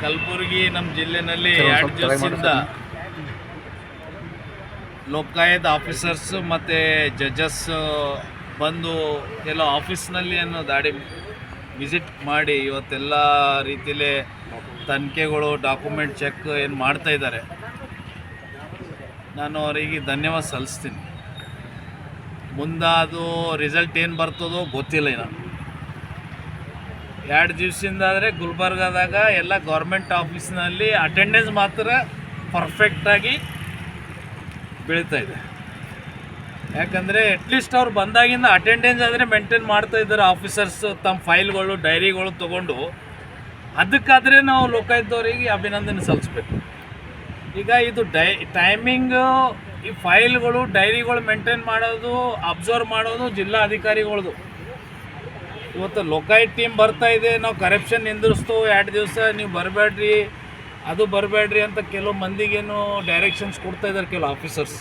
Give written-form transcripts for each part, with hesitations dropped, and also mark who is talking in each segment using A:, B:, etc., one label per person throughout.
A: ಕಲಬುರಗಿ ನಮ್ಮ ಜಿಲ್ಲೆಯಲ್ಲಿ 2 ದಿವಸದಿಂದ ಲೋಕಾಯುಕ್ತ ಆಫೀಸರ್ಸ್ ಮತ್ತು ಜಡ್ಜಸ್ ಬಂದು ಎಲ್ಲ ಆಫೀಸ್ನಲ್ಲಿ ಅನ್ನೋ ದಾಡಿ ವಿಸಿಟ್ ಮಾಡಿ ಇವತ್ತೆಲ್ಲ ರೀತಿಯಲ್ಲಿ ತನಿಖೆಗಳು ಡಾಕ್ಯುಮೆಂಟ್ ಚೆಕ್ ಏನು ಮಾಡ್ತಾಯಿದ್ದಾರೆ. ನಾನು ಅವರಿಗೆ ಧನ್ಯವಾದ ಸಲ್ಲಿಸ್ತೀನಿ. ಮುಂದೆ ಅದು ರಿಸಲ್ಟ್ ಏನು ಬರ್ತದೋ ಗೊತ್ತಿಲ್ಲ. ನಾನು 2 ದಿವಸದಿಂದ ಆದರೆ ಗುಲ್ಬರ್ಗಾದಾಗ ಎಲ್ಲ ಗೌರ್ಮೆಂಟ್ ಆಫೀಸ್ನಲ್ಲಿ ಅಟೆಂಡೆನ್ಸ್ ಮಾತ್ರ ಪರ್ಫೆಕ್ಟಾಗಿ ಬೀಳ್ತಾಯಿದೆ. ಯಾಕಂದರೆ ಅಟ್ಲೀಸ್ಟ್ ಅವ್ರು ಬಂದಾಗಿಂದ ಅಟೆಂಡೆನ್ಸ್ ಆದರೆ ಮೇಂಟೈನ್ ಮಾಡ್ತಾಯಿದ್ದಾರೆ ಆಫೀಸರ್ಸ್. ತಮ್ಮ ಫೈಲ್ಗಳು ಡೈರಿಗಳು ತೊಗೊಂಡು ಅದಕ್ಕಾದರೆ ನಾವು ಲೋಕಾಯುಕ್ತವರಿಗೆ ಅಭಿನಂದನೆ ಸಲ್ಲಿಸ್ಬೇಕು. ಈಗ ಇದು ಟೈಮಿಂಗು, ಈ ಫೈಲ್ಗಳು ಡೈರಿಗಳು ಮೇಂಟೈನ್ ಮಾಡೋದು, ಅಬ್ಸರ್ವ್ ಮಾಡೋದು ಜಿಲ್ಲಾ ಅಧಿಕಾರಿಗಳದು. ಇವತ್ತು ಲೋಕಾಯುಕ್ತ ಟೀಮ್ ಬರ್ತಾಯಿದೆ, ನಾವು ಕರಪ್ಷನ್ ನಿಂದಿರಿಸ್ತು, 2 ದಿವಸ ನೀವು ಬರಬೇಡ್ರಿ, ಅದು ಬರಬೇಡ್ರಿ ಅಂತ ಕೆಲವು ಮಂದಿಗೇನು ಡೈರೆಕ್ಷನ್ಸ್ ಕೊಡ್ತಾಯಿದ್ದಾರೆ ಕೆಲವು ಆಫೀಸರ್ಸ್.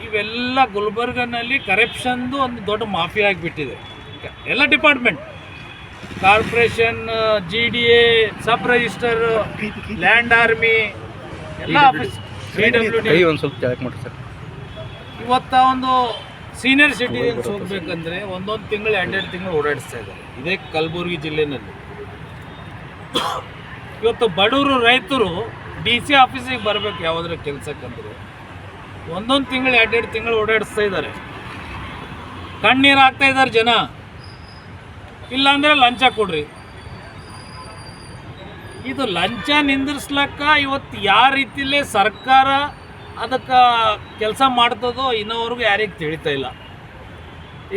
A: ಇವೆಲ್ಲ ಗುಲ್ಬರ್ಗನಲ್ಲಿ ಕರಪ್ಷನ್ದು ಒಂದು ದೊಡ್ಡ ಮಾಫಿಯಾ ಆಗಿಬಿಟ್ಟಿದೆ. ಎಲ್ಲ department, corporation, GDA, sub register, land army, ಎಲ್ಲ ಆಫೀಸ್, PWD. ಇವತ್ತು ಒಂದು ಸೀನಿಯರ್ ಸಿಟಿಜನ್ಸ್ ಹೋಗ್ಬೇಕಂದ್ರೆ ಒಂದೊಂದು ತಿಂಗಳು 2 ತಿಂಗಳು ಓಡಾಡಿಸ್ತಾ ಇದ್ದಾರೆ ಇದೇ ಕಲಬುರಗಿ ಜಿಲ್ಲೆಯಲ್ಲಿ. ಇವತ್ತು ಬಡವರು ರೈತರು DC ಆಫೀಸಿಗೆ ಬರಬೇಕು ಯಾವುದ್ರ ಕೆಲಸಕ್ಕಂದ್ರೆ ಒಂದೊಂದು ತಿಂಗಳು 2 ತಿಂಗಳು ಓಡಾಡಿಸ್ತಾ ಇದ್ದಾರೆ. ಕಣ್ಣೀರು ಹಾಕ್ತಾ ಇದ್ದಾರೆ ಜನ. ಇಲ್ಲಾಂದರೆ ಲಂಚ ಕೊಡ್ರಿ. ಇದು ಲಂಚ ನಿಂದಿರ್ಸ್ಲಕ್ಕ ಇವತ್ತು ಯಾವ ರೀತಿಲೇ ಸರ್ಕಾರ ಅದಕ್ಕೆ ಕೆಲಸ ಮಾಡ್ತದೋ ಇನ್ನೋವರೆಗೂ ಯಾರಿಗೆ ತಿಳಿತಾ ಇಲ್ಲ.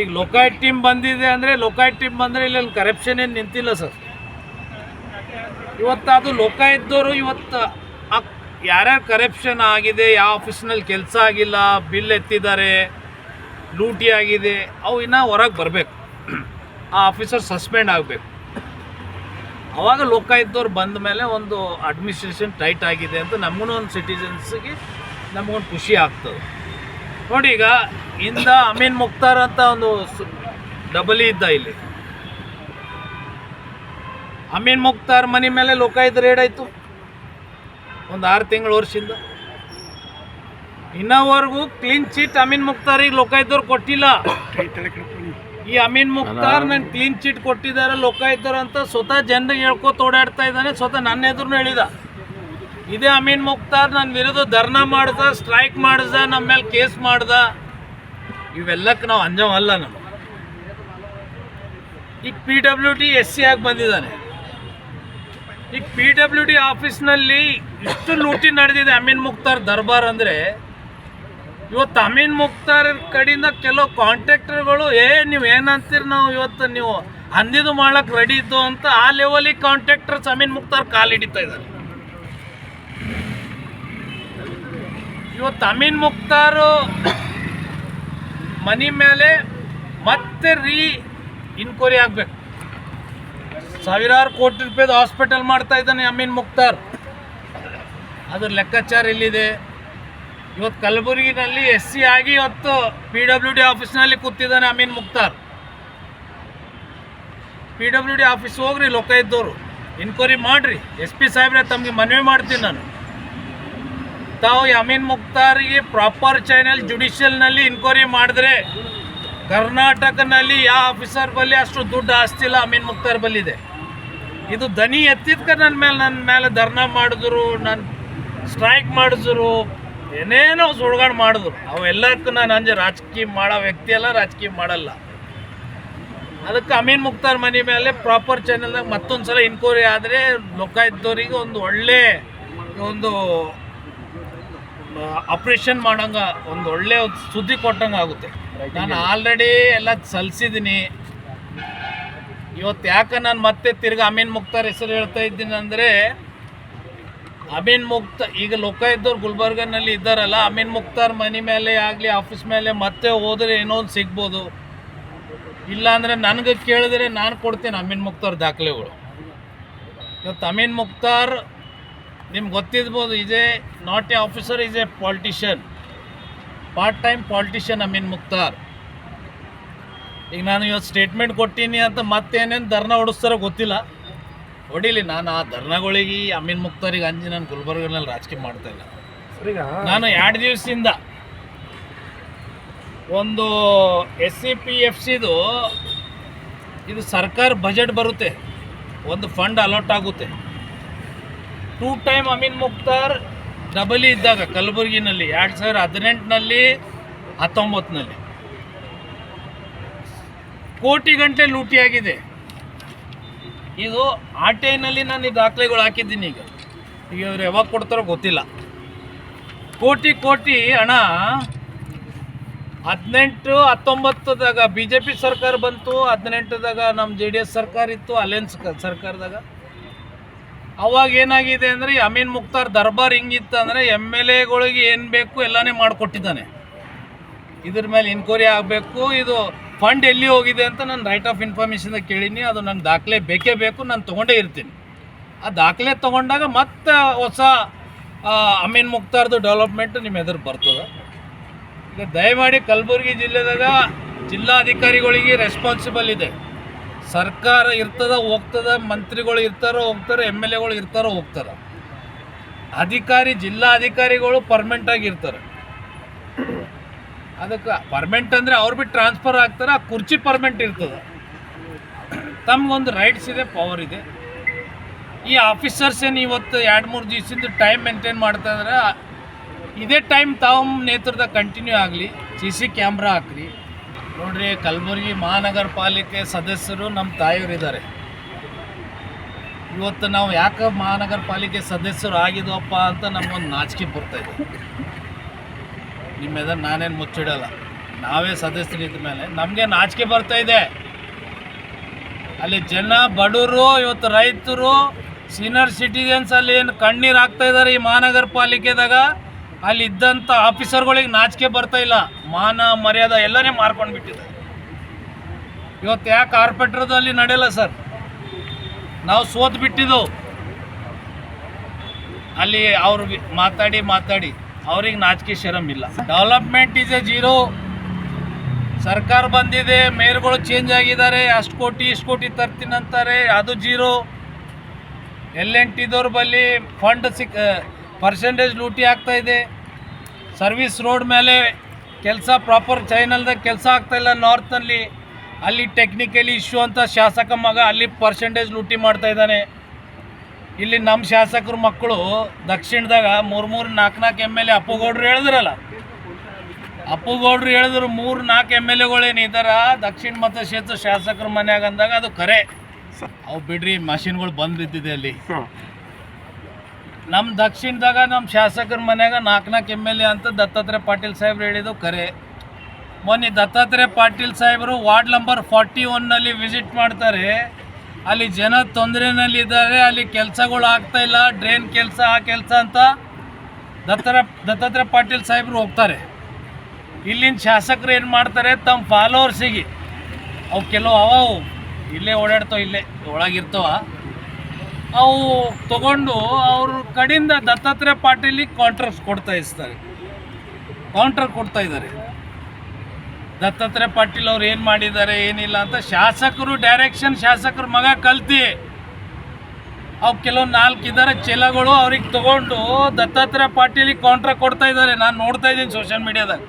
A: ಈಗ ಲೋಕಾಯುಕ್ತ ಟೀಮ್ ಬಂದಿದೆ ಅಂದರೆ ಲೋಕಾಯುಕ್ತ ಟೀಮ್ ಬಂದರೆ ಇಲ್ಲಿ ಕರಪ್ಷನ್ ಏನು ನಿಂತಿಲ್ಲ ಸರ್. ಇವತ್ತು ಅದು ಲೋಕಾಯುಕ್ತದವರು ಇವತ್ತು ಯಾರ್ಯಾರು ಕರಪ್ಷನ್ ಆಗಿದೆ, ಯಾವ ಆಫೀಸ್ನಲ್ಲಿ ಕೆಲಸ ಆಗಿಲ್ಲ, ಬಿಲ್ ಎತ್ತಿದ್ದಾರೆ, ಲೂಟಿ ಆಗಿದೆ, ಅವು ಇನ್ನೂ ಹೊರಗೆ ಬರಬೇಕು. ಆ ಆಫೀಸರ್ ಸಸ್ಪೆಂಡ್ ಆಗಬೇಕು. ಆವಾಗ ಲೋಕಾಯುಕ್ತವ್ರು ಬಂದ ಮೇಲೆ ಒಂದು ಅಡ್ಮಿನಿಸ್ಟ್ರೇಷನ್ ಟೈಟ್ ಆಗಿದೆ ಅಂತ ನಮಗೂ ಒಂದು ಸಿಟಿಜನ್ಸ್ಗೆ ನಮಗೊಂದು ಖುಷಿ ಆಗ್ತದೆ. ನೋಡಿ, ಈಗ ಇಂದ ಅಮೀನ್ ಮುಕ್ತಾರ್ ಅಂತ ಒಂದು ಡಬಲಿ ಇದ್ದ ಇಲ್ಲಿ. ಅಮೀನ್ ಮುಕ್ತಾರ್ ಮನೆ ಮೇಲೆ ಲೋಕಾಯುಕ್ತ ರೇಡ್ ಆಯಿತು ಒಂದು 6 ತಿಂಗಳ ವರ್ಷದಿಂದ. ಇನ್ನವರೆಗೂ ಕ್ಲೀನ್ ಚೀಟ್ ಅಮೀನ್ ಮುಕ್ತಾರಿಗೆ ಲೋಕಾಯುಕ್ತವ್ರು ಕೊಟ್ಟಿಲ್ಲ. ಈ ಅಮೀನ್ ಮುಕ್ತಾರ್ ನಂಗೆ ಕ್ಲೀನ್ ಚೀಟ್ ಕೊಟ್ಟಿದ್ದಾರೆ ಲೋಕಾಯುಕ್ತರು ಅಂತ ಸ್ವತಃ ಜನರಿಗೆ ಹೇಳ್ಕೊತ ಓಡಾಡ್ತಾ ಇದ್ದಾನೆ. ಸ್ವತಃ ನನ್ನ ಎದುರು ಹೇಳಿದ. ಇದೇ ಅಮೀನ್ ಮುಕ್ತಾರ್ ನನ್ನ ವಿರುದ್ಧ ಧರ್ನಾ ಮಾಡ್ದ, ಸ್ಟ್ರೈಕ್ ಮಾಡ್ದ, ನಮ್ಮ ಮೇಲೆ ಕೇಸ್ ಮಾಡ್ದ. ಇವೆಲ್ಲಕ್ಕೆ ನಾವು ಅಂಜವಲ್ಲ. ನಮ್ಮ ಈಗ PWD SC ಆಗಿ ಬಂದಿದ್ದಾನೆ. ಈಗ PWD ಆಫೀಸ್ನಲ್ಲಿ ಇಷ್ಟು ಲೂಟಿ ನಡೆದಿದೆ ಅಮೀನ್ ಮುಕ್ತಾರ್ ದರ್ಬಾರ್ ಅಂದರೆ. ಇವತ್ತು ಅಮೀನ್ ಮುಕ್ತಾರ್ ಕಡೆಯಿಂದ ಕೆಲವು ಕಾಂಟ್ರಾಕ್ಟರ್ಗಳು ನೀವು ಏನಂತೀರಿ, ನಾವು ಇವತ್ತು ನೀವು ಅಂದಿದ್ದು ಮಾಡೋಕ್ಕೆ ರೆಡಿ ಇದ್ದು ಅಂತ ಆ ಲೆವೆಲಿಗೆ ಕಾಂಟ್ರಾಕ್ಟರ್ಸ್ ಅಮೀನ್ ಮುಕ್ತಾರ್ ಕಾಲು ಹಿಡಿತಾ ಇದ್ದಾರೆ. ಇವತ್ತು ಅಮೀನ್ ಮುಕ್ತಾರು ಮನೆ ಮೇಲೆ ಮತ್ತೆ ಇನ್ಕ್ವೈರಿ ಆಗಬೇಕು. ಸಾವಿರಾರು ಕೋಟಿ ರೂಪಾಯಿದ ಹಾಸ್ಪಿಟಲ್ ಮಾಡ್ತಾ ಇದ್ದಾನೆ ಅಮೀನ್ ಮುಕ್ತಾರ್. ಅದ್ರ ಲೆಕ್ಕಾಚಾರ ಎಲ್ಲಿದೆ? ಇವತ್ತು ಕಲಬುರಗಿನಲ್ಲಿ SC ಆಗಿ ಇವತ್ತು PWD ಆಫೀಸ್ನಲ್ಲಿ ಕೂತಿದ್ದಾನೆ ಅಮೀನ್ ಮುಕ್ತಾರ್. PWD ಆಫೀಸ್ ಹೋಗ್ರಿ, ಲೋಕಾಯುಕ್ತದವರು ಇನ್ಕ್ವೈರಿ ಮಾಡಿರಿ. SP ಸಾಹೇಬ್ರೆ, ತಮಗೆ ಮನವಿ ಮಾಡ್ತೀನಿ ನಾನು. ತಾವು ಅಮೀನ್ ಮುಕ್ತಾರಿಗೆ ಪ್ರಾಪರ್ ಚಾನೆಲ್ ಜುಡಿಷಿಯಲ್ನಲ್ಲಿ ಇನ್ಕ್ವೈರಿ ಮಾಡಿದ್ರೆ ಕರ್ನಾಟಕನಲ್ಲಿ ಯಾವ ಆಫೀಸರ್ ಬಳಿ ಅಷ್ಟು ದುಡ್ಡು ಆಸ್ತಿಲ್ಲ, ಅಮೀನ್ ಮುಕ್ತಾರ್ ಬಲ್ಲಿದೆ. ಇದು ದನಿ ಎತ್ತಿದ್ಕ ನನ್ನ ಮೇಲೆ ಧರ್ನಾ ಮಾಡಿದ್ರು, ನನ್ನ ಸ್ಟ್ರೈಕ್ ಮಾಡಿದ್ರು, ಏನೇನೋ ಸುಳ್ಗಾಡು ಮಾಡಿದ್ರು. ಅವೆಲ್ಲಕ್ಕೂ ನಾನು ರಾಜಕೀಯ ಮಾಡೋ ವ್ಯಕ್ತಿ ಅಲ್ಲ, ರಾಜಕೀಯ ಮಾಡಲ್ಲ. ಅದಕ್ಕೆ ಅಮೀನ್ ಮುಕ್ತಾರ್ ಮನೆ ಮೇಲೆ ಪ್ರಾಪರ್ ಚಾನೆಲ್ದಾಗ ಮತ್ತೊಂದು ಸಲ ಇನ್ಕ್ವೈರಿ ಆದರೆ ಲೋಕಾಯುಕ್ತವರಿಗೆ ಒಂದು ಒಳ್ಳೆ ಒಂದು ಆಪ್ರೇಷನ್ ಮಾಡೋಂಗೆ ಒಂದು ಒಳ್ಳೆ ಸುದ್ದಿ ಕೊಟ್ಟಂಗೆ ಆಗುತ್ತೆ. ನಾನು ಆಲ್ರೆಡಿ ಎಲ್ಲ ಸಲ್ಲಿಸಿದ್ದೀನಿ. ಇವತ್ತು ಯಾಕೆ ನಾನು ಮತ್ತೆ ತಿರ್ಗಿ ಅಮೀನ್ ಮುಕ್ತಾರ್ ಹೆಸರು ಹೇಳ್ತಾ ಇದ್ದೀನಿ ಅಂದರೆ, ಅಮೀನ್ ಈಗ ಲೋಕಾಯುಕ್ತವ್ರು ಗುಲ್ಬರ್ಗನಲ್ಲಿ ಇದ್ದಾರಲ್ಲ, ಅಮೀನ್ ಮುಕ್ತಾರ್ ಮನೆ ಮೇಲೆ ಆಗಲಿ ಆಫೀಸ್ ಮೇಲೆ ಮತ್ತೆ ಹೋದರೆ ಏನೋ ಒಂದು ಸಿಗ್ಬೋದು. ಇಲ್ಲಾಂದರೆ ನನಗೆ ಕೇಳಿದ್ರೆ ನಾನು ಕೊಡ್ತೀನಿ ಅಮೀನ್ ಮುಕ್ತಾರ್ ದಾಖಲೆಗಳು. ಇವತ್ತು ಅಮೀನ್ ಮುಕ್ತಾರ್ ನಿಮ್ಗೆ ಗೊತ್ತಿರ್ಬೋದು, is A not A officer, is A politician, part time politician Amin Mukhtar. ಈಗ ನಾನು ಇವತ್ತು ಸ್ಟೇಟ್ಮೆಂಟ್ ಕೊಟ್ಟೀನಿ ಅಂತ ಮತ್ತೇನೇನು ಧರ್ನಾ ಹೊಡಿಸ್ತಾರೋ ಗೊತ್ತಿಲ್ಲ. ಹೊಡಿಲಿ. ನಾನು ಆ ಧರ್ನಗಳಿಗೆ ಅಮೀನ್ ಮುಕ್ತಾರಿಗೆ ಅಂಜಿ ನಾನು ಗುಲ್ಬರ್ಗನಲ್ಲಿ ರಾಜಕೀಯ ಮಾಡ್ತಾ ಇಲ್ಲ. ನಾನು 2 ದಿವಸದಿಂದ ಒಂದು SCPFCದು ಇದು ಸರ್ಕಾರ ಬಜೆಟ್ ಬರುತ್ತೆ, ಒಂದು ಫಂಡ್ ಅಲಾಟ್ ಆಗುತ್ತೆ. 2 ಟೈಮ್ ಅಮೀನ್ ಮುಕ್ತಾರ್ ಡಬಲಿ ಇದ್ದಾಗ ಕಲಬುರಗಿನಲ್ಲಿ 2018ನಲ್ಲಿ 19ನಲ್ಲಿ ಕೋಟಿ ಗಂಟೆ ಲೂಟಿಯಾಗಿದೆ. ಇದು RTIನಲ್ಲಿ ನಾನು ಈ ದಾಖಲೆಗಳು ಹಾಕಿದ್ದೀನಿ. ಈಗ ಇವ್ರು ಯಾವಾಗ ಕೊಡ್ತಾರೋ ಗೊತ್ತಿಲ್ಲ. ಕೋಟಿ ಹಣ 18-19ದಾಗ BJP ಸರ್ಕಾರ ಬಂತು, 18ದಾಗ ನಮ್ಮ JDS ಸರ್ಕಾರ ಇತ್ತು, ಅಲಯನ್ಸ್ ಸರ್ಕಾರದಾಗ. ಅವಾಗ ಏನಾಗಿದೆ ಅಂದರೆ ಅಮೀನ್ ಮುಕ್ತಾರ್ ದರ್ಬಾರ್ ಹಿಂಗಿತ್ತು ಅಂದರೆ MLAಗಳಿಗೆ ಏನು ಬೇಕು ಎಲ್ಲನೇ ಮಾಡಿಕೊಟ್ಟಿದ್ದಾನೆ. ಇದ್ರ ಮೇಲೆ ಇನ್ಕ್ವೈರಿ ಆಗಬೇಕು, ಇದು ಫಂಡ್ ಎಲ್ಲಿ ಹೋಗಿದೆ ಅಂತ ನಾನು ರೈಟ್ ಆಫ್ ಇನ್ಫಾರ್ಮೇಷನ್ ಕೇಳೀನಿ. ಅದು ನಂಗೆ ದಾಖಲೆ ಬೇಕೇ ಬೇಕು, ನಾನು ತೊಗೊಂಡೇ ಇರ್ತೀನಿ. ಆ ದಾಖಲೆ ತೊಗೊಂಡಾಗ ಮತ್ತೆ ಹೊಸ ಅಮೀನ್ ಮುಕ್ತಾರ್ದು ಡೆವಲಪ್ಮೆಂಟ್ ನಿಮ್ಮ ಎದುರು ಬರ್ತದೆ. ಈಗ ದಯಮಾಡಿ ಕಲಬುರಗಿ ಜಿಲ್ಲೆದಾಗ ಜಿಲ್ಲಾಧಿಕಾರಿಗಳಿಗೆ ರೆಸ್ಪಾನ್ಸಿಬಲ್ ಇದೆ. ಸರ್ಕಾರ ಇರ್ತದ ಹೋಗ್ತದ, ಮಂತ್ರಿಗಳು ಇರ್ತಾರೋ ಹೋಗ್ತಾರೆ, MLAಗಳು ಇರ್ತಾರೋ ಹೋಗ್ತಾರೆ. ಜಿಲ್ಲಾಧಿಕಾರಿಗಳು ಪರ್ಮನೆಂಟಾಗಿ ಇರ್ತಾರೆ. ಅದಕ್ಕೆ ಪರ್ಮನೆಂಟ್ ಅಂದರೆ ಅವ್ರು ಬಿಟ್ಟು ಟ್ರಾನ್ಸ್ಫರ್ ಆಗ್ತಾರೆ, ಆ ಕುರ್ಚಿ ಪರ್ಮನೆಂಟ್ ಇರ್ತದೆ. ತಮಗೊಂದು ರೈಟ್ಸ್ ಇದೆ, ಪವರ್ ಇದೆ. ಈ ಆಫೀಸರ್ಸ್ ಏನು ಇವತ್ತು 2-3 ದಿವಸದಿಂದ ಟೈಮ್ ಮೇಂಟೈನ್ ಮಾಡ್ತಾ ಇದ್ದಾರೆ. ಇದೇ ಟೈಮ್ ತಮ್ಮ ನೇತೃತ್ವ ಕಂಟಿನ್ಯೂ ಆಗಲಿ. CC ಕ್ಯಾಮ್ರಾ ಹಾಕ್ರಿ. ನೋಡ್ರಿ, ಕಲಬುರಗಿ ಮಹಾನಗರ ಪಾಲಿಕೆ ಸದಸ್ಯರು ನಮ್ಮ ತಾಯಿಯವರಿದ್ದಾರೆ. ಇವತ್ತು ನಾವು ಯಾಕೆ ಮಹಾನಗರ ಪಾಲಿಕೆ ಸದಸ್ಯರು ಆಗಿದ್ವಪ್ಪ ಅಂತ ನಮಗೊಂದು ನಾಚಿಕೆ ಬರ್ತಾಯಿದೆ. ನಿಮ್ಮ ಎದುರು ನಾನೇನು ಮುಚ್ಚಿಡಲ್ಲ, ನಾವೇ ಸದಸ್ಯರಿದ್ದ ಮೇಲೆ ನಮಗೆ ನಾಚಿಕೆ ಬರ್ತಾಯಿದೆ. ಅಲ್ಲಿ ಜನ ಬಡವರು, ಇವತ್ತು ರೈತರು, ಸೀನಿಯರ್ ಸಿಟಿಜನ್ಸ್ ಅಲ್ಲಿ ಏನು ಕಣ್ಣೀರು ಹಾಕ್ತಾ ಇದ್ದಾರೆ ಈ ಮಹಾನಗರ ಪಾಲಿಕೆದಾಗ. ಅಲ್ಲಿ ಇದ್ದಂಥ ಆಫೀಸರ್ಗಳಿಗೆ ನಾಚಿಕೆ ಬರ್ತಾ ಇಲ್ಲ. ಮಾನ ಮರ್ಯಾದೆ ಎಲ್ಲನೇ ಮಾರ್ಕೊಂಡು ಬಿಟ್ಟಿದ್ದಾರೆ. ಇವತ್ತು ಯಾಕೆ ಕಾರ್ಪೊರೇಟರ್ದು ಅಲ್ಲಿ ನಡೆಯಲ್ಲ ಸರ್? ನಾವು ಸೋತು ಬಿಟ್ಟಿದ್ದೆವು. ಅಲ್ಲಿ ಅವರು ಮಾತಾಡಿ ಅವ್ರಿಗೆ ನಾಚಿಕೆ ಶರಮ್ ಇಲ್ಲ. Development is A zero. ಸರ್ಕಾರ ಬಂದಿದೆ, ಮೇಯರ್ಗಳು ಚೇಂಜ್ ಆಗಿದ್ದಾರೆ, ಅಷ್ಟು ಕೋಟಿ ಇಷ್ಟು ಕೋಟಿ ತರ್ತೀನಿ ಅಂತಾರೆ, ಅದು ಜೀರೋ. L&Tದವ್ರ ಬಳಿ ಫಂಡ್ ಪರ್ಸೆಂಟೇಜ್ ಲೂಟಿ ಆಗ್ತಾಯಿದೆ. ಸರ್ವಿಸ್ ರೋಡ್ ಮೇಲೆ ಕೆಲಸ ಪ್ರಾಪರ್ ಚಾನಲ್ದಾಗ ಕೆಲಸ ಆಗ್ತಾಯಿಲ್ಲ ನಾರ್ತ್ನಲ್ಲಿ. ಅಲ್ಲಿ ಟೆಕ್ನಿಕಲಿ ಇಶ್ಯೂ ಅಂತ ಶಾಸಕ ಮಗ ಅಲ್ಲಿ ಪರ್ಸೆಂಟೇಜ್ ಲೂಟಿ ಮಾಡ್ತಾಯಿದ್ದಾನೆ. ಇಲ್ಲಿ ನಮ್ಮ ಶಾಸಕರ ಮಕ್ಕಳು ದಕ್ಷಿಣದಾಗ 3-4 MLA ಅಪ್ಪುಗೌಡ್ರು ಹೇಳಿದ್ರಲ್ಲ, ಅಪ್ಪುಗೌಡ್ರು ಹೇಳಿದ್ರು 3-4 MLAಗಳೇನು ಇದ್ದಾರೆ ದಕ್ಷಿಣ ಮತಕ್ಷೇತ್ರ ಶಾಸಕರ ಮನ್ಯಾಗ ಅಂದಾಗ ಅದು ಖರೆ. ಅವು ಬಿಡ್ರಿ, ಮಷಿನ್ಗಳು ಬಂದು ಬಿದ್ದಿದೆ ಅಲ್ಲಿ. ನಮ್ಮ ದಕ್ಷಿಣದಾಗ ನಮ್ಮ ಶಾಸಕರ ಮನ್ಯಾಗ 4 MLA ಅಂತ ದತ್ತಾತ್ರೇಯ ಪಾಟೀಲ್ ಸಾಹೇಬ್ರು ಹೇಳಿದ್ದು ಖರೆ. ಮೊನ್ನೆ ದತ್ತಾತ್ರೇಯ ಪಾಟೀಲ್ ಸಾಹೇಬರು ವಾರ್ಡ್ ನಂಬರ್ 41ನಲ್ಲಿ ವಿಸಿಟ್ ಮಾಡ್ತಾರೆ. ಅಲ್ಲಿ ಜನ ತೊಂದರೆನಲ್ಲಿದ್ದಾರೆ, ಅಲ್ಲಿ ಕೆಲಸಗಳು ಆಗ್ತಾಯಿಲ್ಲ, ಡ್ರೈನ್ ಕೆಲಸ ಆ ಕೆಲಸ ಅಂತ ದತ್ತಾತ್ರೇಯ ಪಾಟೀಲ್ ಸಾಹೇಬರು ಹೋಗ್ತಾರೆ. ಇಲ್ಲಿನ ಶಾಸಕರು ಏನು ಮಾಡ್ತಾರೆ, ತಮ್ಮ ಫಾಲೋವರ್ಸಿಗೆ ಅವು ಕೆಲವು ಅವು ಇಲ್ಲೇ ಓಡಾಡ್ತಾವೆ, ಇಲ್ಲೇ ಒಳಗಿರ್ತಾವ, ಅವು ತಗೊಂಡು ಅವ್ರ ಕಡೆಯಿಂದ ದತ್ತಾತ್ರೇಯ ಪಾಟೀಲಿಗೆ ಕಾಂಟ್ರಾಕ್ಟ್ ಕೊಡ್ತಾ ಇದ್ದಾರೆ. ದತ್ತಾತ್ರೇಯ ಪಾಟೀಲ್ ಅವ್ರು ಏನು ಮಾಡಿದ್ದಾರೆ ಏನಿಲ್ಲ ಅಂತ ಶಾಸಕರು ಡೈರೆಕ್ಷನ್, ಶಾಸಕರ ಮಗ ಕಲ್ತಿ ಅವು ಕೆಲವು 4 ಇದ್ದಾರೆ ಚೀಲಗಳು, ಅವ್ರಿಗೆ ತಗೊಂಡು ದತ್ತಾತ್ರೇಯ ಪಾಟೀಲಿಗೆ ಕಾಂಟ್ರಾಕ್ಟ್ ಕೊಡ್ತಾ ಇದ್ದಾರೆ. ನಾನು ನೋಡ್ತಾ ಇದ್ದೀನಿ ಸೋಷಿಯಲ್ ಮೀಡಿಯಾದಾಗ.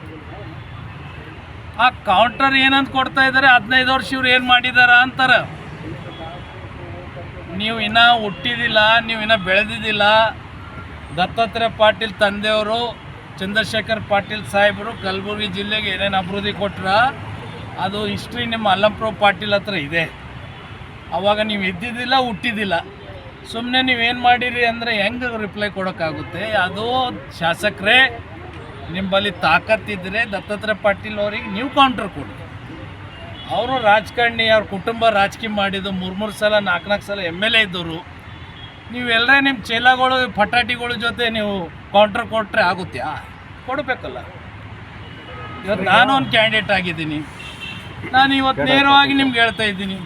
A: ಆ ಕೌಂಟರ್ ಏನಂತ ಕೊಡ್ತಾ ಇದ್ದಾರೆ, 15 ವರ್ಷ ಇವ್ರು ಏನು ಮಾಡಿದಾರ ಅಂತಾರೆ. ನೀವು ಇನ್ನೂ ಹುಟ್ಟಿದಿಲ್ಲ, ನೀವು ಇನ್ನೂ ಬೆಳೆದಿದ್ದಿಲ್ಲ. ದತ್ತಾತ್ರೇಯ ಪಾಟೀಲ್ ತಂದೆಯವರು ಚಂದ್ರಶೇಖರ್ ಪಾಟೀಲ್ ಸಾಹೇಬರು ಕಲಬುರಗಿ ಜಿಲ್ಲೆಗೆ ಏನೇನು ಅಭಿವೃದ್ಧಿ ಕೊಟ್ರ ಅದು ಹಿಸ್ಟ್ರಿ ನಿಮ್ಮ ಅಲ್ಲಂಪ್ರಭು ಪಾಟೀಲ್ ಹತ್ರ ಇದೆ. ಆವಾಗ ನೀವು ಇದ್ದಿದ್ದಿಲ್ಲ, ಹುಟ್ಟಿದ್ದಿಲ್ಲ. ಸುಮ್ಮನೆ ನೀವೇನು ಮಾಡಿರಿ ಅಂದರೆ ಹೆಂಗೆ ರಿಪ್ಲೈ ಕೊಡೋಕ್ಕಾಗುತ್ತೆ? ಅದು ಶಾಸಕರೇ ನಿಮ್ಮಲ್ಲಿ ತಾಕತ್ತಿದ್ದರೆ ದತ್ತಾತ್ರೇಯ ಪಾಟೀಲ್ ಅವರಿಗೆ ನೀವು ಕೌಂಟರ್ ಕೊಡಿ. ಅವರು ರಾಜಕಾರಣಿ, ಅವ್ರ ಕುಟುಂಬ ರಾಜಕೀಯ ಮಾಡಿದ್ದು 3 ಸಲ 4 ಸಲ MLA ಇದ್ದವರು. ನೀವೆಲ್ಲರೇ ನಿಮ್ಮ ಚೇಲಾಗಳು ಪಟಾಟಿಗಳ ಜೊತೆ ನೀವು ಕೌಂಟರ್ ಕೊಟ್ಟರೆ ಆಗುತ್ತಾ? ಕೊಡಬೇಕಲ್ಲ. ಇವತ್ತು ನಾನು ಒಂದು ಕ್ಯಾಂಡಿಡೇಟ್ ಆಗಿದ್ದೀನಿ. ನಾನು ಇವತ್ತು ನೇರವಾಗಿ ನಿಮ್ಗೆ ಹೇಳ್ತಾ ಇದ್ದೀನಿ.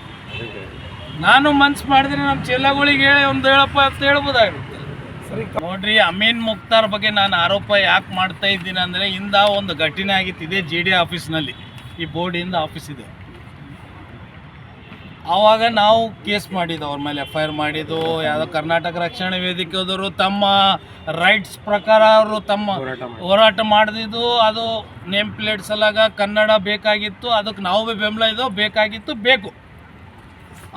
A: ನಾನು ಮನ್ಸು ಮಾಡಿದ್ರೆ ನಮ್ಮ ಚೇಲಾಗಳಿಗೆ ಹೇಳಿ ಒಂದು ಹೇಳಪ್ಪ ಅಂತ ಹೇಳ್ಬೋದಾಗುತ್ತೆ. ನೋಡ್ರಿ, ಅಮೀನ್ ಮುಕ್ತಾರ್ ಬಗ್ಗೆ ನಾನು ಆರೋಪ ಯಾಕೆ ಮಾಡ್ತಾ ಇದ್ದೀನಿ ಅಂದರೆ, ಇಂದ ಒಂದು ಘಟನೆ ಆಗಿತ್ತು. ಇದೇ GD ಆಫೀಸ್ನಲ್ಲಿ, ಈ ಬೋರ್ಡಿಂದ ಆಫೀಸ್ ಇದೆ. ಆವಾಗ ನಾವು ಕೇಸ್ ಮಾಡಿದ್ದು ಅವ್ರ ಮೇಲೆ FIR ಮಾಡಿದ್ದು. ಯಾವುದೋ ಕರ್ನಾಟಕ ರಕ್ಷಣಾ ವೇದಿಕೆದವರು ತಮ್ಮ ರೈಟ್ಸ್ ಪ್ರಕಾರ ಅವರು ತಮ್ಮ ಹೋರಾಟ ಮಾಡಿದ್ದು. ಅದು ನೇಮ್ ಪ್ಲೇಟ್ ಸಲಾಗ ಕನ್ನಡ ಬೇಕಾಗಿತ್ತು, ಅದಕ್ಕೆ ನಾವು ಬೆಂಬಲ ಇದ್ದೋ ಬೇಕಾಗಿತ್ತು, ಬೇಕು.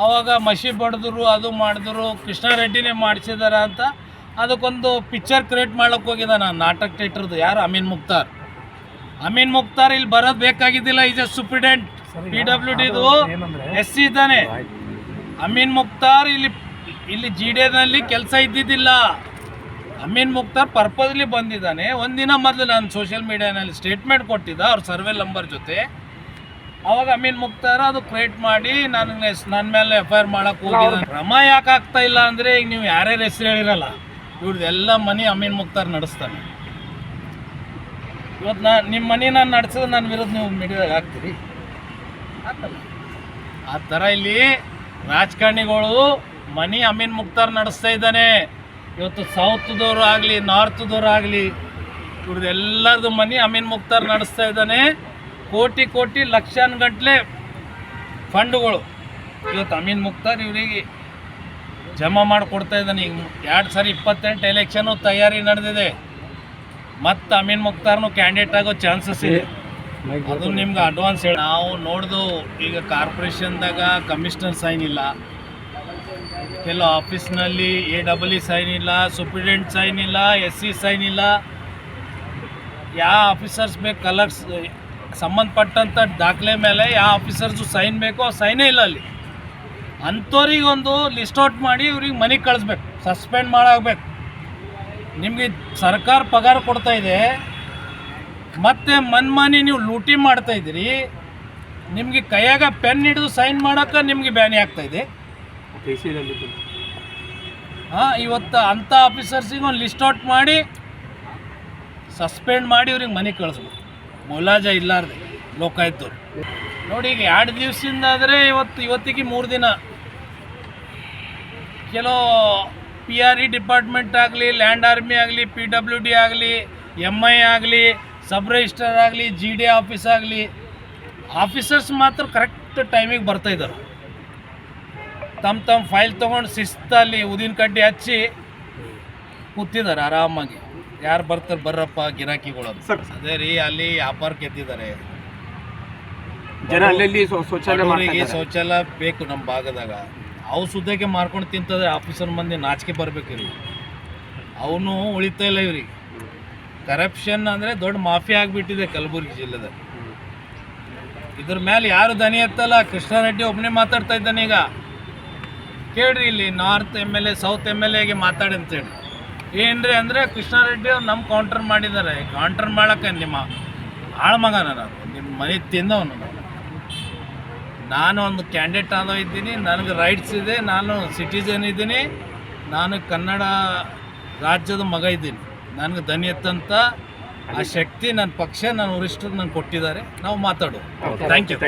A: ಆವಾಗ ಮಸಿ ಬಡಿದ್ರು, ಅದು ಮಾಡಿದ್ರು, ಕೃಷ್ಣಾರೆಡ್ಡಿನೇ ಮಾಡಿಸಿದಾರ ಅಂತ ಅದಕ್ಕೊಂದು ಪಿಕ್ಚರ್ ಕ್ರಿಯೇಟ್ ಮಾಡೋಕ್ಕೆ ಹೋಗಿದ್ದ ನಾನು, ನಾಟಕ ಥಿಯೇಟ್ರದ್ದು. ಯಾರು? ಅಮೀನ್ ಮುಕ್ತಾರ್ ಇಲ್ಲಿ ಬರೋದು ಬೇಕಾಗಿದ್ದಿಲ್ಲ. ಈಸ್ ಎ ಸೂಪ್ರಿಡೆಂಟ್ PWDದು SC ಇದ್ದಾನೆ. ಅಮೀನ್ ಮುಕ್ತಾರ್ ಇಲ್ಲಿ GD ಕೆಲಸ ಇದ್ದಿದ್ದಿಲ್ಲ. ಅಮೀನ್ ಮುಕ್ತಾರ್ ಪರ್ಪಸ್ಲಿ ಬಂದಿದ್ದಾನೆ. ಒಂದಿನ ಮೊದಲು ನಾನು ಸೋಷಿಯಲ್ ಮೀಡಿಯಾನಲ್ಲಿ ಸ್ಟೇಟ್ಮೆಂಟ್ ಕೊಟ್ಟಿದ್ದ ಅವ್ರ ಸರ್ವೆ ನಂಬರ್ ಜೊತೆ. ಅವಾಗ ಅಮೀನ್ ಮುಕ್ತಾರ್ ಅದು ಕ್ರಿಯೇಟ್ ಮಾಡಿ ನನ್ನ ಮೇಲೆ FIR ಮಾಡೋಕ್ಕೆ ಹೋಗಿದ್ದಾನೆ. ಕ್ರಮ ಯಾಕೆ ಆಗ್ತಾ ಇಲ್ಲ ಅಂದರೆ, ಈಗ ನೀವು ಯಾರ್ಯಾರು ಹೆಸರು ಹೇಳಿರಲ್ಲ, ಇವ್ರದ್ದೆಲ್ಲ ಮನೆ ಅಮೀನ್ ಮುಕ್ತಾರ್ ನಡೆಸ್ತಾನೆ. ಇವತ್ತು ನಿಮ್ಮ ಮನೆ ನಾನು ನಡೆಸಿದ್ರೆ ನನ್ನ ವಿರುದ್ಧ ನೀವು ಮೀಡಿಯಾದಾಗ ಹಾಕ್ತೀರಿ? ಆ ಥರ ಇಲ್ಲಿ ರಾಜಕಾರಣಿಗಳು ಮನೆ ಅಮೀನ್ ಮುಕ್ತಾರ್ ನಡೆಸ್ತಾ ಇದ್ದಾನೆ. ಇವತ್ತು ಸೌತ್ದವರು ಆಗಲಿ ನಾರ್ತ್ದವರು ಆಗಲಿ ಇವ್ರದ್ದೆಲ್ಲರದು ಮನೆ ಅಮೀನ್ ಮುಕ್ತಾರ್ ನಡೆಸ್ತಾ ಇದ್ದಾನೆ. ಕೋಟಿ ಲಕ್ಷಾನುಗಟ್ಟಲೆ ಫಂಡುಗಳು ಇವತ್ತು ಅಮೀನ್ ಮುಕ್ತಾರ್ ಇವರಿಗೆ ಜಮಾ ಮಾಡಿಕೊಡ್ತಾ ಇದ್ದಾನೆ. ಈಗ 2028 ಎಲೆಕ್ಷನು ತಯಾರಿ ನಡೆದಿದೆ. ಮತ್ತು ಅಮೀನ್ ಮುಕ್ತಾರ್ನು ಕ್ಯಾಂಡಿಡೇಟ್ ಆಗೋ ಚಾನ್ಸಸ್ ಇದೆ. ಅದು ನಿಮ್ಗೆ ಅಡ್ವಾನ್ಸ್ ಹೇಳಿ ನಾವು ನೋಡ್ದು. ಈಗ ಕಾರ್ಪೊರೇಷನ್ದಾಗ ಕಮಿಷನರ್ ಸೈನ್ ಇಲ್ಲ, ಕೆಲವು ಆಫೀಸ್ನಲ್ಲಿ AEE ಸೈನ್ ಇಲ್ಲ, ಸೂಪ್ರಿಡೆಂಟ್ ಸೈನ್ ಇಲ್ಲ, SC ಸೈನ್ ಇಲ್ಲ. ಯಾವ ಆಫೀಸರ್ಸ್ ಬೇಕು ಕಲರ್ಸ್ ಸಂಬಂಧಪಟ್ಟಂಥ ದಾಖಲೆ ಮೇಲೆ ಯಾವ ಆಫೀಸರ್ಸು ಸೈನ್ ಬೇಕೋ ಆ ಸೈನೇ ಇಲ್ಲ ಅಲ್ಲಿ. ಅಂಥವ್ರಿಗೊಂದು ಲಿಸ್ಟ್ ಔಟ್ ಮಾಡಿ ಇವ್ರಿಗೆ ಮನೆಗೆ ಕಳಿಸ್ಬೇಕು, ಸಸ್ಪೆಂಡ್ ಮಾಡಾಗಬೇಕು. ನಿಮಗೆ ಸರ್ಕಾರ ಪಗಾರ ಕೊಡ್ತಾ ಇದೆ, ಮತ್ತು ಮನ್ಮಾನಿ ನೀವು ಲೂಟಿ ಮಾಡ್ತಾಯಿದ್ದೀರಿ. ನಿಮಗೆ ಕೈಯಾಗ ಪೆನ್ ಹಿಡಿದು ಸೈನ್ ಮಾಡೋಕ್ಕೆ ನಿಮಗೆ ಬ್ಯಾನಿ ಆಗ್ತಾಯಿದೆ. ಇವತ್ತು ಅಂಥ ಆಫೀಸರ್ಸಿಗೆ ಒಂದು ಲಿಸ್ಟ್ ಔಟ್ ಮಾಡಿ ಸಸ್ಪೆಂಡ್ ಮಾಡಿ ಇವ್ರಿಗೆ ಮನೆಗೆ ಕಳಿಸ್ಬೇಕು, ಮುಲಾಜ ಇಲ್ಲಾರ್ದೆ ಲೋಕಾಯುಕ್ತರು. ನೋಡಿ, ಈಗ 2 ದಿವಸದಿಂದ ಆದರೆ ಇವತ್ತಿಗೆ 3 ದಿನ ಕೆಲವು PRE ಡಿಪಾರ್ಟ್ಮೆಂಟ್ ಆಗಲಿ, ಲ್ಯಾಂಡ್ ಆರ್ಮಿ ಆಗಲಿ, PWD ಆಗಲಿ, MI ಆಗಲಿ, ಸಬ್ ರಿಜಿಸ್ಟರ್ ಆಗಲಿ, GD ಆಫೀಸ್ ಆಗಲಿ, ಆಫೀಸರ್ಸ್ ಮಾತ್ರ ಕರೆಕ್ಟ್ ಟೈಮಿಗೆ ಬರ್ತಾಯಿದ್ದಾರೆ. ತಮ್ಮ ಫೈಲ್ ತೊಗೊಂಡು ಶಿಸ್ತಲ್ಲಿ ಉದಿನ ಕಡ್ಡಿ ಹಚ್ಚಿ ಕೂತಿದ್ದಾರೆ ಆರಾಮಾಗಿ. ಯಾರು ಬರ್ತಾರೆ ಬರ್ರಪ್ಪ ಗಿರಾಕಿಗಳು ಅಂತ. ಅದೇ ರೀ, ಅಲ್ಲಿ ವ್ಯಾಪಾರಕ್ಕೆ ಎತ್ತಿದ್ದಾರೆ ಜನ. ಅಲ್ಲಿ ಶೌಚಾಲಯ ಬೇಕು ನಮ್ಮ ಭಾಗದಾಗ. ಅವು ಸುದ್ದಕ್ಕೆ ಮಾರ್ಕೊಂಡು ತಿಂತದ್ರೆ ಆಫೀಸರ್ ಮಂದಿ ನಾಚಿಕೆ ಬರಬೇಕಿರಿ. ಅವನು ಉಳಿತಾ ಇಲ್ಲ ಇವ್ರಿಗೆ. ಕರಪ್ಷನ್ ಅಂದರೆ ದೊಡ್ಡ ಮಾಫಿಯಾ ಆಗಿಬಿಟ್ಟಿದೆ ಕಲಬುರಗಿ ಜಿಲ್ಲೆದಾಗ. ಇದ್ರ ಮೇಲೆ ಯಾರು ದನಿ ಎತ್ತಲ್ಲ. ಕೃಷ್ಣಾರೆಡ್ಡಿ ಒಬ್ಬನೇ ಮಾತಾಡ್ತಾ ಇದ್ದಾನೆ. ಈಗ ಕೇಳ್ರಿ, ಇಲ್ಲಿ ನಾರ್ತ್ MLA ಸೌತ್ MLAಗೆ ಮಾತಾಡಿ ಅಂತೇಳಿ ಏನ್ರಿ ಅಂದರೆ, ಕೃಷ್ಣಾರೆಡ್ಡಿ ಅವ್ರು ನಮ್ಮ ಕೌಂಟರ್ ಮಾಡಿದ್ದಾರೆ. ಕೌಂಟರ್ ಮಾಡೋಕ್ಕೆ ನಿಮ್ಮ ಆಳ್ಮಗ ನಾನು, ನಿಮ್ಮ ಮನೆ ತಿಂದವನು ನಾನು ಒಂದು ಕ್ಯಾಂಡಿಡೇಟ್ ಆದೋ ಇದ್ದೀನಿ, ನನಗೆ ರೈಟ್ಸ್ ಇದೆ, ನಾನು ಸಿಟಿಸನ್ ಇದ್ದೀನಿ, ನಾನು ಕನ್ನಡ ರಾಜ್ಯದ ಮಗ ಇದ್ದೀನಿ. ನನಗೆ ದನಿ ಎತ್ತಂತ ಆ ಶಕ್ತಿ ನನ್ನ ಪಕ್ಷ, ನನ್ನ ವರಿಷ್ಠರು ನನಗೆ ಕೊಟ್ಟಿದ್ದಾರೆ. ನಾವು ಮಾತಾಡೋದು. Thank you.